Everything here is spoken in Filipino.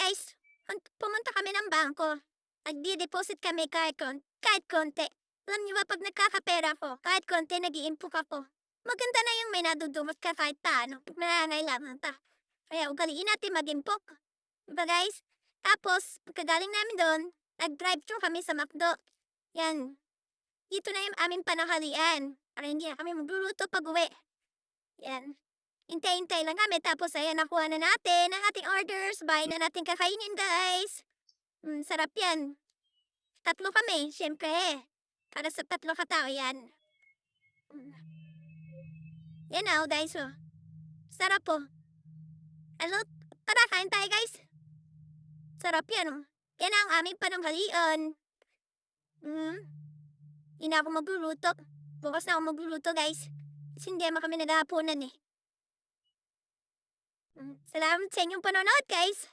guys, pumunta kami ng bangko. Nagdi-deposit kami kahit konti. Alam niyo ba, pag nagkakapera ko, kahit konti nag-iimpok ako. Maganda na yung may nadudumot ka kahit paano. Pag nangangailangan ka. Kaya ugaliin natin mag-impok. Diba guys? Tapos, pagkagaling namin doon, nag-drive-thru kami sa McDo. Yan. Dito na yung aming pananghalian. Para hindi na kami magluluto pag uwi. Yan. Hintay-hintay lang kami, tapos ayan, nakuha na natin ang ating orders. Bahay na natin kakainin, guys. Sarap yan. Tatlo kami, syempre. Para sa tatlo katao yan. Mm. Yan na, guys. Oh. Sarap po. Ano? Tara, kain tayo, guys. Sarap yan, oh. Yan ang aming pananghalian. Hindi na ako magluluto. Bukas na ako magluluto, guys. Kasi hindi naman kami naghahaponan, eh. Salamat sa inyong panonood, guys.